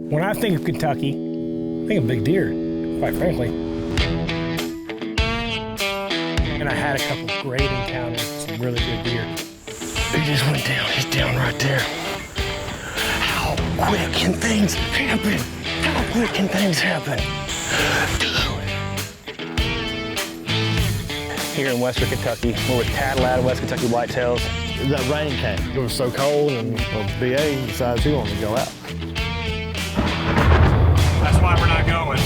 When I think of Kentucky, I think of big deer, quite frankly. And I had a couple great encounters with some really good deer. He just went down, he's down right there. How quick can things happen? How quick can things happen? Here in Western Kentucky, we're with Tad Ladd of West Kentucky Whitetails. That rain came. It was so cold, and BA decided he wanted to go out. That's why we're not going.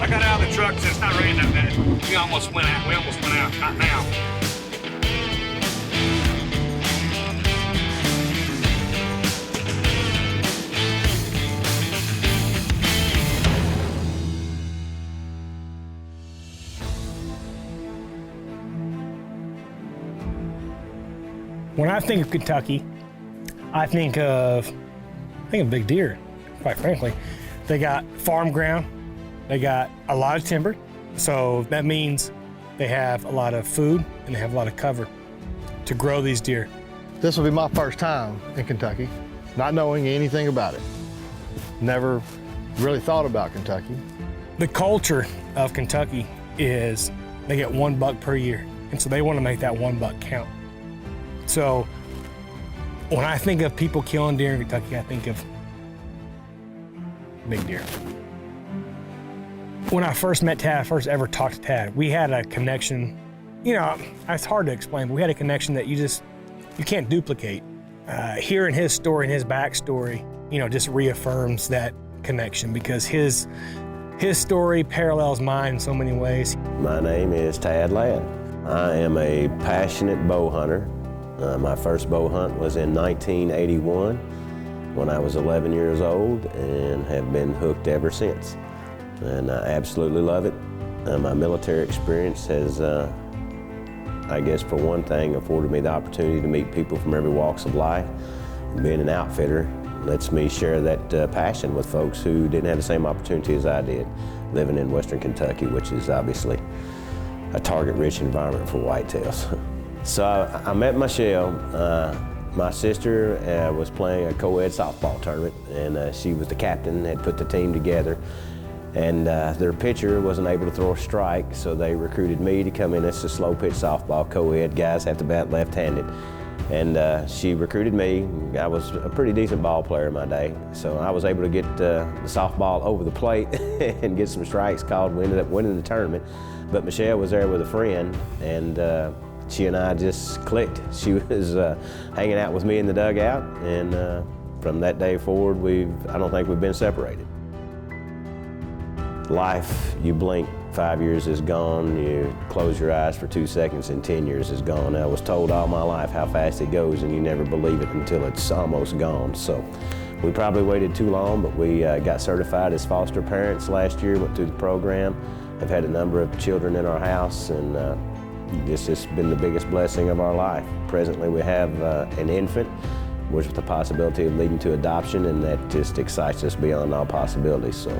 I got out of the truck, it's not raining that bad. We almost went out, not now. When I think of Kentucky, I think of big deer, quite frankly. They got farm ground, they got a lot of timber, so that means they have a lot of food and they have a lot of cover to grow these deer. This will be my first time in Kentucky, not knowing anything about it. Never really thought about Kentucky. The culture of Kentucky is they get 1 buck per year, and so they want to make that 1 buck count. So when I think of people killing deer in Kentucky, I think of big deer. When I first met Tad, I first ever talked to Tad, we had a connection. You know, it's hard to explain, but we had a connection that you can't duplicate. Hearing his story and his backstory, you know, just reaffirms that connection because his story parallels mine in so many ways. My name is Tad Ladd. I am a passionate bow hunter. My first bow hunt was in 1981 when I was 11 years old and have been hooked ever since. And I absolutely love it. My military experience has, I guess for one thing, afforded me the opportunity to meet people from every walks of life. And being an outfitter lets me share that passion with folks who didn't have the same opportunity as I did, living in Western Kentucky, which is obviously a target-rich environment for whitetails. So I met Michelle. My sister was playing a co-ed softball tournament, and she was the captain, had put the team together. And their pitcher wasn't able to throw a strike, so they recruited me to come in as a slow pitch softball co-ed. Guys have to bat left-handed. And she recruited me. I was a pretty decent ball player in my day, so I was able to get the softball over the plate and get some strikes called. We ended up winning the tournament. But Michelle was there with a friend, and she and I just clicked. She was hanging out with me in the dugout, and from that day forward, I don't think we've been separated. Life, you blink, 5 years is gone. You close your eyes for 2 seconds and 10 years is gone. I was told all my life how fast it goes, and you never believe it until it's almost gone. So we probably waited too long, but we got certified as foster parents last year, went through the program. I've had a number of children in our house, and this has been the biggest blessing of our life. Presently, we have an infant, which with the possibility of leading to adoption, and that just excites us beyond all possibilities. So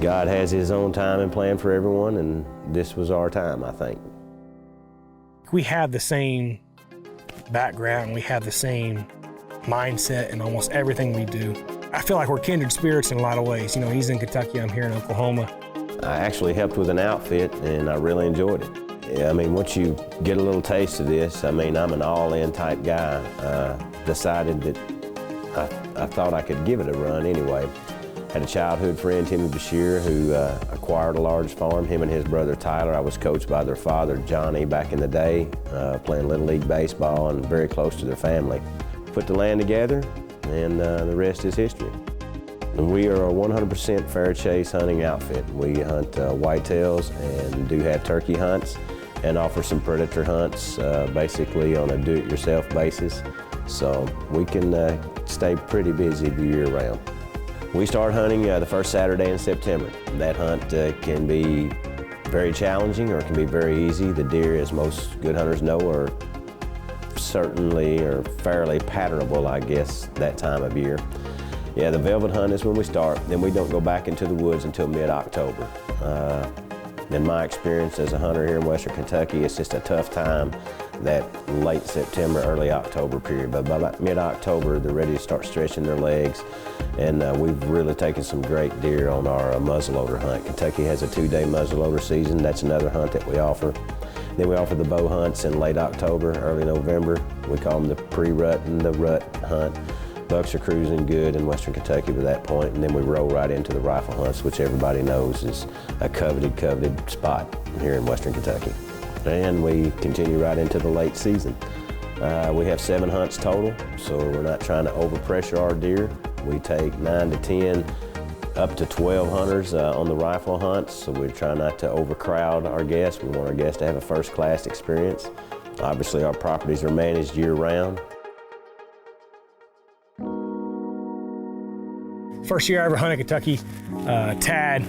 God has His own time and plan for everyone, and this was our time, I think. We have the same background, we have the same mindset in almost everything we do. I feel like we're kindred spirits in a lot of ways. You know, he's in Kentucky, I'm here in Oklahoma. I actually helped with an outfit, and I really enjoyed it. Yeah, I mean, once you get a little taste of this, I mean, I'm an all-in type guy. Decided that I thought I could give it a run anyway. Had a childhood friend, Timmy Bashir, who acquired a large farm, him and his brother Tyler. I was coached by their father, Johnny, back in the day, playing Little League baseball and very close to their family. Put the land together, and the rest is history. We are a 100% fair chase hunting outfit. We hunt whitetails and do have turkey hunts and offer some predator hunts, basically on a do-it-yourself basis. So we can stay pretty busy the year round. We start hunting the first Saturday in September. That hunt can be very challenging or it can be very easy. The deer, as most good hunters know, are certainly or fairly patternable, I guess, that time of year. Yeah, the velvet hunt is when we start. Then we don't go back into the woods until mid-October. In my experience as a hunter here in Western Kentucky, it's just a tough time, that late September, early October period. But by about mid-October, they're ready to start stretching their legs. And we've really taken some great deer on our muzzleloader hunt. Kentucky has a 2-day muzzleloader season. That's another hunt that we offer. Then we offer the bow hunts in late October, early November. We call them the pre-rut and the rut hunt. Bucks are cruising good in Western Kentucky by that point, and then we roll right into the rifle hunts, which everybody knows is a coveted spot here in Western Kentucky. And we continue right into the late season. We have 7 hunts total, so we're not trying to overpressure our deer. We take 9 to 10, up to 12 hunters on the rifle hunts, so we try not to overcrowd our guests. We want our guests to have a first-class experience. Obviously, our properties are managed year-round. First year I ever hunted Kentucky, Tad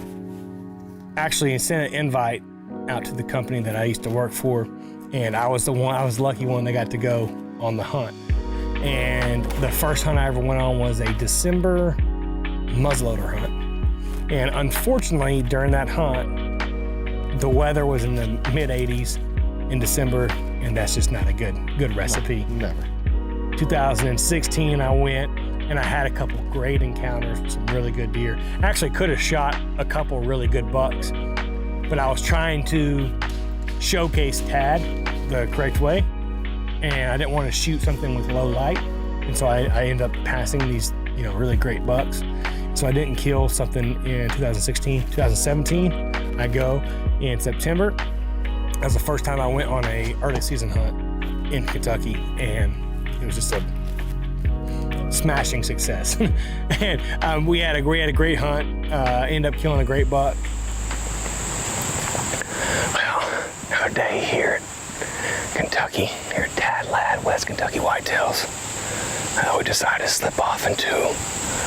actually sent an invite out to the company that I used to work for, and I was the lucky one that got to go on the hunt. And the first hunt I ever went on was a December muzzleloader hunt. And unfortunately, during that hunt, the weather was in the mid-80s in December, and that's just not a good recipe. Never. 2016, I went, and I had a couple great encounters with some really good deer. Actually could have shot a couple really good bucks, but I was trying to showcase Tad the correct way, and I didn't want to shoot something with low light, and so I ended up passing these, really great bucks. So I didn't kill something in 2016. 2017, I go in September. That was the first time I went on a early season hunt in Kentucky, and it was just a smashing success. And we had a great hunt, ended up killing a great buck. Well, another day here in Kentucky, here at Tad Ladd, West Kentucky Whitetails. We decided to slip off into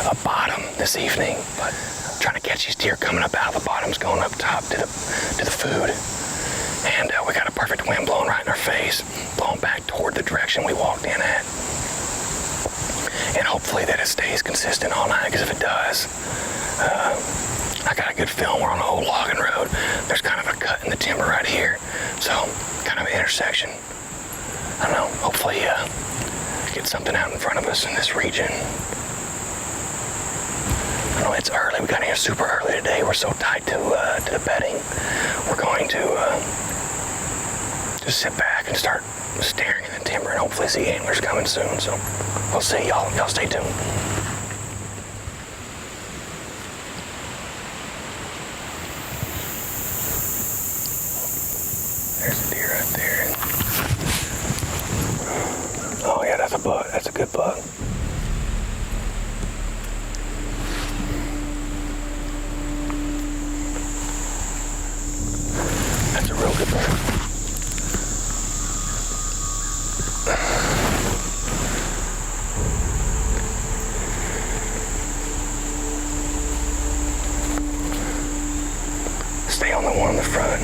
a bottom this evening, but trying to catch these deer coming up out of the bottoms, going up top to the food. And we got a perfect wind blowing right in our face, blowing back toward the direction we walked in at. And hopefully that it stays consistent all night, because if it does, I got a good feeling we're on an old logging road. There's kind of a cut in the timber right here, so kind of an intersection. I don't know, hopefully get something out in front of us in this region. I know it's early, we got here super early today. We're so tight to the bedding. We're going to just sit back and start staring at the timber and hopefully see antlers coming soon. So we'll see, y'all stay tuned. There's a deer right there. Oh yeah, that's a buck. That's a good buck. That's a real good buck. Stay on the one in the front.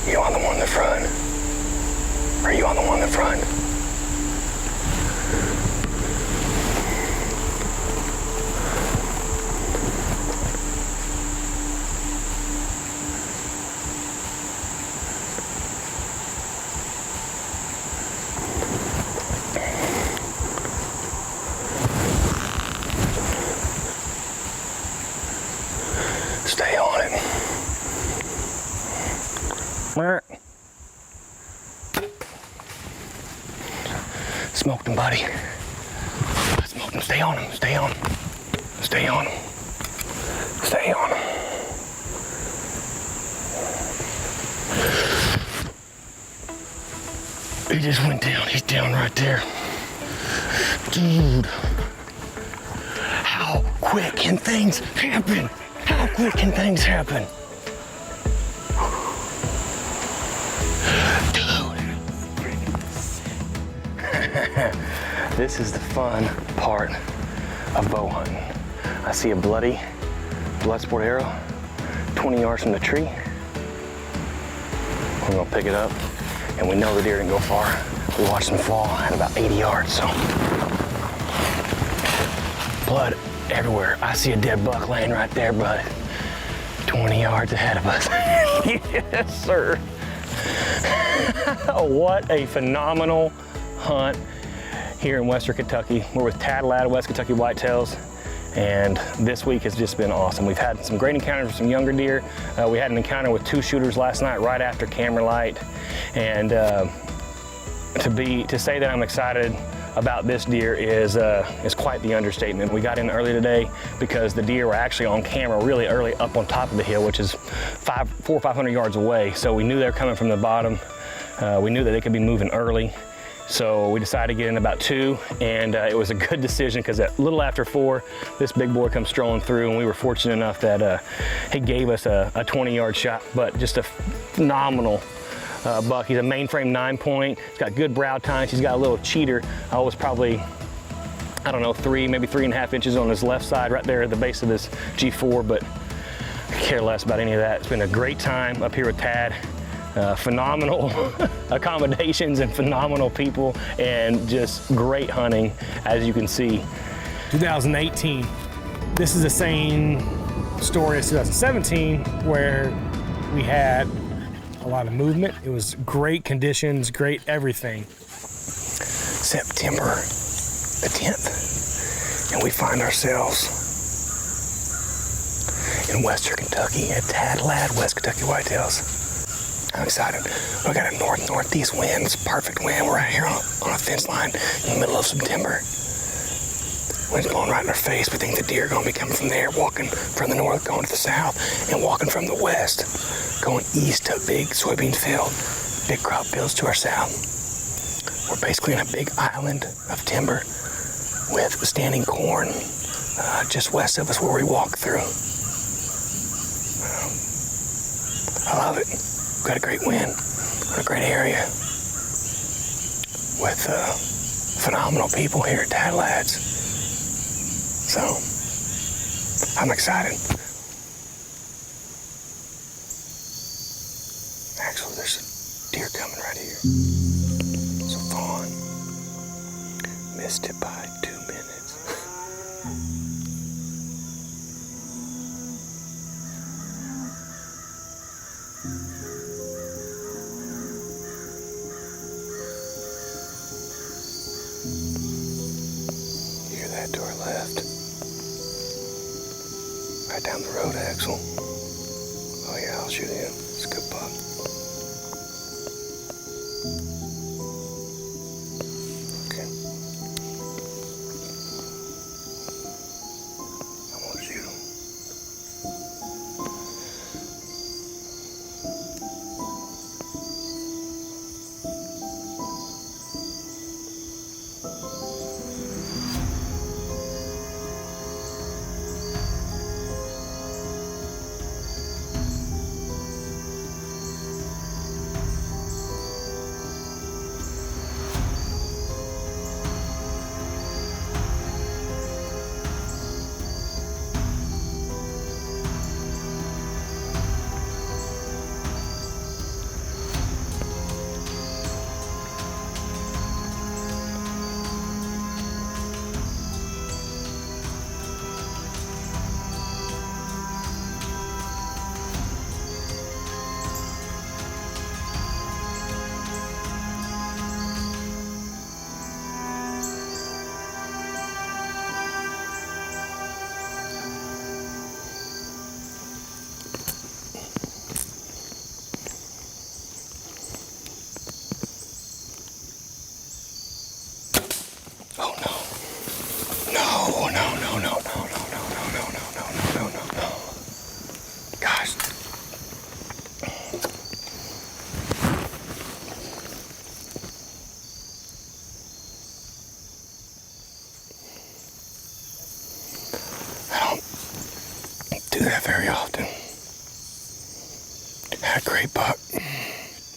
You on the one in the front? Are you on the one in the front? Stay on it. Smoked him, buddy. I smoked him. Stay on him. Stay on him. Stay on him. Stay on him. He just went down. He's down right there. Dude. How quick can things happen? How quick can things happen? This is the fun part of bow hunting. I see a bloody blood sport arrow 20 yards from the tree. We're gonna pick it up, and we know the deer didn't go far. We watched them fall at about 80 yards, so blood everywhere. I see a dead buck laying right there, bud. 20 yards ahead of us. Yes, sir. What a phenomenal hunt here in Western Kentucky. We're with Tad Ladd of West Kentucky Whitetails, and this week has just been awesome. We've had some great encounters with some younger deer. We had an encounter with 2 shooters last night right after camera light, and to say that I'm excited about this deer is quite the understatement. We got in early today because the deer were actually on camera really early up on top of the hill, which is 400 or 500 yards away. So we knew they were coming from the bottom. We knew that they could be moving early. So we decided to get in about 2, and it was a good decision because at a little after 4, this big boy comes strolling through, and we were fortunate enough that he gave us a 20-yard shot, but just a phenomenal buck. He's a mainframe 9-point. He's got good brow tines. He's got a little cheater. I was probably, I don't know, 3, maybe 3.5 inches on his left side right there at the base of his G4, but I care less about any of that. It's been a great time up here with Tad. Phenomenal accommodations and phenomenal people, and just great hunting, as you can see. 2018, this is the same story as 2017, where we had a lot of movement. It was great conditions, great everything. September the 10th, and we find ourselves in Western Kentucky at Tad Ladd, West Kentucky Whitetails. I'm excited. We got a north-northeast wind. It's a perfect wind. We're right here on a fence line in the middle of some timber. Wind's blowing right in our face. We think the deer are going to be coming from there, walking from the north, going to the south, and walking from the west, going east to a big soybean field, big crop fields to our south. We're basically in a big island of timber with standing corn just west of us where we walk through. I love it. We've got a great wind. We're in a great area with phenomenal people here at Tad Ladd's. So, I'm excited. Actually, there's a deer coming right here. It's a fawn. Missed it by 2 minutes. You hear that to our left? Right down the road, Axel. Oh yeah, I'll shoot him. It's a good buck. Okay. I'm gonna shoot him. Do that very often. Had a great buck,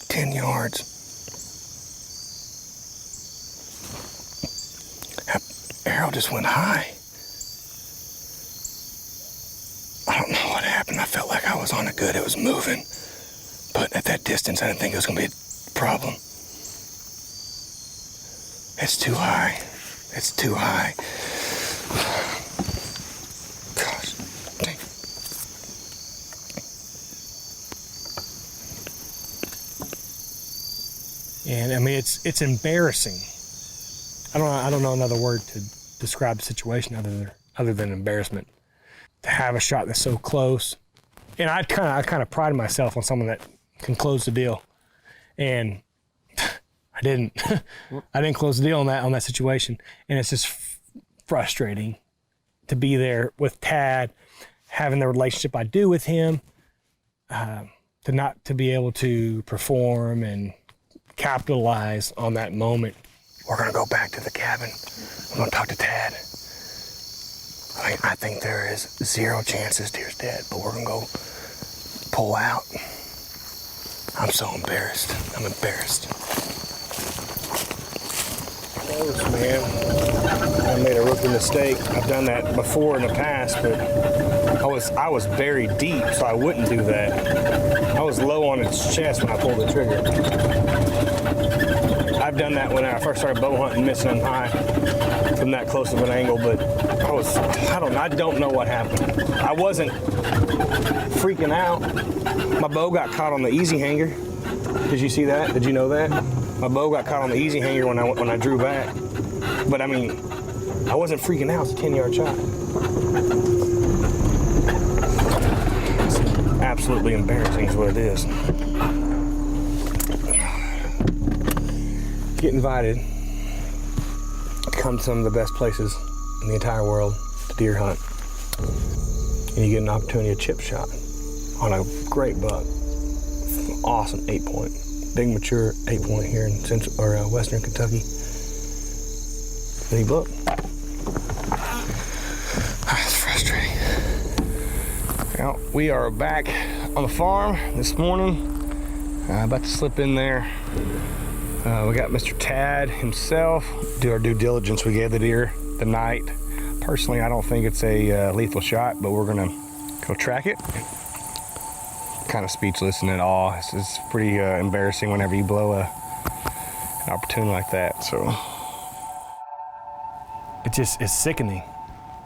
10 yards. That arrow just went high. I don't know what happened. I felt like I was on it good. It was moving. But at that distance, I didn't think it was going to be a problem. It's too high. It's too high. And I mean, it's embarrassing. I don't know another word to describe the situation other than embarrassment. To have a shot that's so close, and I kind of pride myself on someone that can close the deal, and I didn't. I didn't close the deal on that situation, and it's just frustrating to be there with Tad, having the relationship I do with him, to not to be able to perform and capitalize on that moment. We're gonna go back to the cabin. I'm gonna talk to Tad. I think there is 0 chances deer's dead, but we're gonna go pull out. I'm so embarrassed. I'm embarrassed. Close, man. I made a rookie mistake. I've done that before in the past, but I was buried deep, so I wouldn't do that. I was low on its chest when I pulled the trigger. I've done that when I first started bow hunting, missing them high from that close of an angle, but I don't know what happened. I wasn't freaking out. My bow got caught on the easy hanger. Did you see that? Did you know that? My bow got caught on the easy hanger when I drew back. But I mean, I wasn't freaking out. It's a 10-yard shot. It's absolutely embarrassing is what it is. Get invited to come to some of the best places in the entire world to deer hunt, and you get an opportunity to chip shot on a great buck. Awesome 8-point, big mature 8-point here in central or western Kentucky. Then he booked. That's frustrating. Well, we are back on the farm this morning. About to slip in there. We got Mr. Tad himself. Do our due diligence. We gave the deer the night. Personally, I don't think it's a lethal shot, but we're gonna go track it. Kind of speechless and in awe. It's pretty embarrassing whenever you blow an opportunity like that. So it's sickening.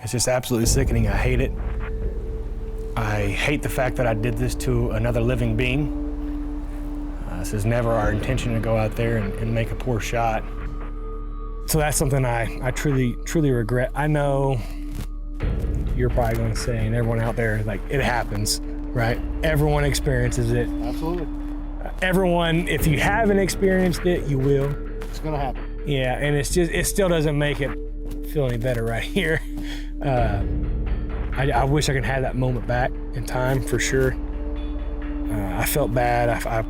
It's just absolutely sickening. I hate it. I hate the fact that I did this to another living being. This is never our intention to go out there and make a poor shot. So that's something I truly regret. I know you're probably going to say, and everyone out there, like, it happens, right? Everyone experiences it. Absolutely. Everyone, if you haven't experienced it, you will. It's gonna happen. Yeah, and it still doesn't make it feel any better right here. I wish I could have that moment back in time for sure. I felt bad. I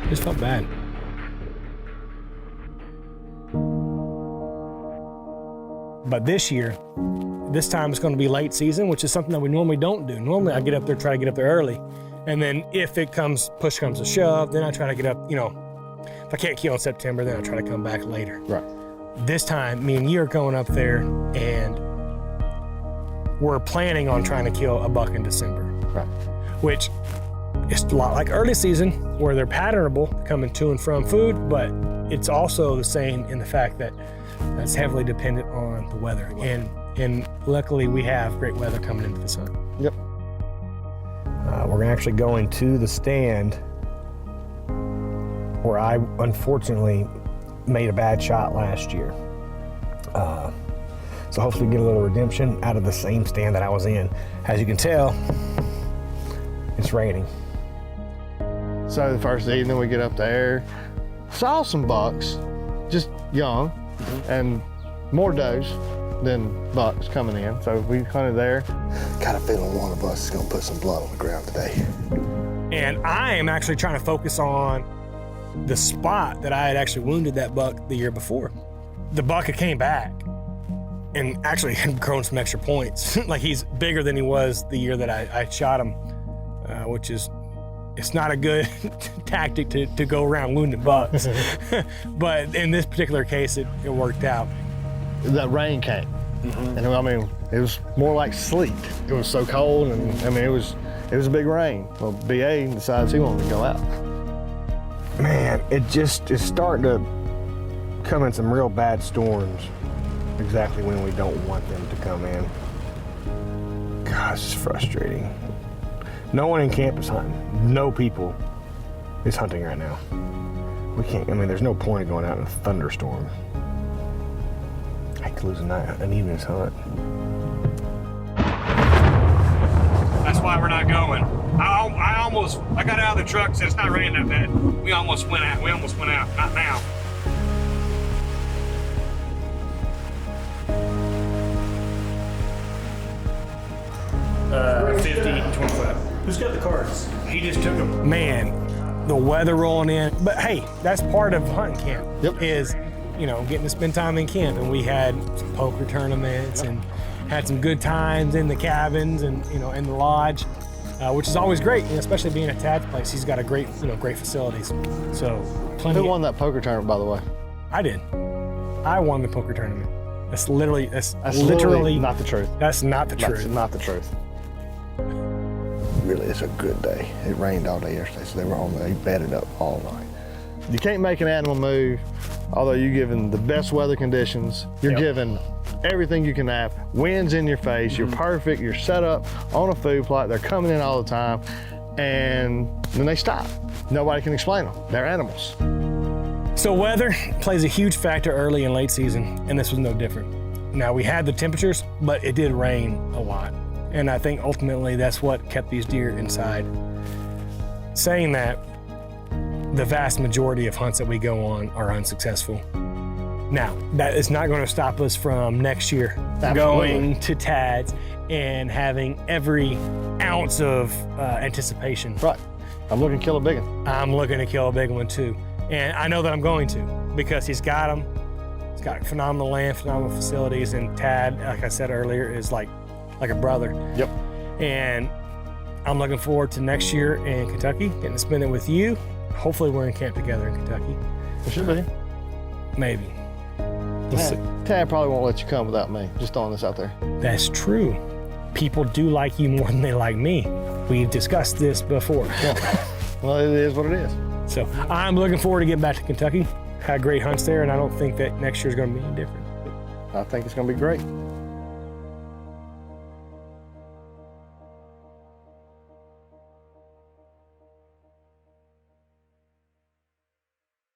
just felt bad. But this time it's going to be late season, which is something that we normally don't do. Normally I try to get up there early. And then if push comes to shove, then I try to get up, if I can't kill in September, then I try to come back later. Right. This time, me and you are going up there and we're planning on trying to kill a buck in December. Right. Which is a lot like early season, where they're patternable, coming to and from food, but it's also the same in the fact that that's heavily dependent on the weather. And luckily we have great weather coming into the sun. Yep. We're actually going to the stand where I unfortunately made a bad shot last year. So hopefully get a little redemption out of the same stand that I was in. As you can tell, it's raining. So the first evening we get up there, saw some bucks, just young, and more does than bucks coming in. So we hunted there. Got a feeling one of us is gonna put some blood on the ground today. And I am actually trying to focus on the spot that I had actually wounded that buck the year before. The buck came back and actually had grown some extra points. Like, he's bigger than he was the year that I shot him, which is, it's not a good tactic to go around wounding bucks. But in this particular case, it worked out. That rain came. And I mean, it was more like sleet. It was so cold, and I mean, it was a big rain. Well, BA decides he wanted to go out. Man, it just is starting to come in some real bad storms exactly when we don't want them to come in. Gosh, it's frustrating. No one in camp is hunting. No people is hunting right now. We can't, I mean, there's no point in going out in a thunderstorm. I hate to lose an evening's hunt. That's why we're not going. I got out of the truck, said it's not raining that bad. We almost went out. Not now. Uh, 50, 25. Who's got the cards? He just took them. Man, the weather rolling in. But hey, that's part of hunting camp. Yep. Is, you know, getting to spend time in camp. And we had some poker tournaments and had some good times in the cabins and, you know, in the lodge, which is always great, you know, especially being at Tad's place. He's got a great, you know, great facilities. So plenty. Who won that poker tournament, by the way? I did. I won the poker tournament. That's literally not the truth. That's not the truth. That's not the truth. Really, it's a good day. It rained all day yesterday, so they bedded up all night. You can't make an animal move, although you're given the best weather conditions. You're given everything you can have. Wind's in your face. You're perfect. You're set up on a food plot. They're coming in all the time, and then they stop. Nobody can explain them. They're animals. So weather plays a huge factor early and late season, and this was no different. Now we had the temperatures, but it did rain a lot. And I think ultimately that's what kept these deer inside. Saying that, the vast majority of hunts that we go on are unsuccessful. Now, that is not going to stop us from next year going to Tad's and having every ounce of anticipation. Right. I'm looking to kill a big one. I'm looking to kill a big one too. And I know that I'm going to, because he's got them. He's got phenomenal land, phenomenal facilities, and Tad, like I said earlier, is like a brother. Yep. And I'm looking forward to next year in Kentucky, getting to spend it with you. Hopefully we're in camp together in Kentucky. We should be. Maybe. We'll see. Tad probably won't let you come without me. Just throwing this out there. That's true. People do like you more than they like me. We've discussed this before. Well, it is what it is. So I'm looking forward to getting back to Kentucky. Had great hunts there, and I don't think that next year's going to be any different. I think it's going to be great.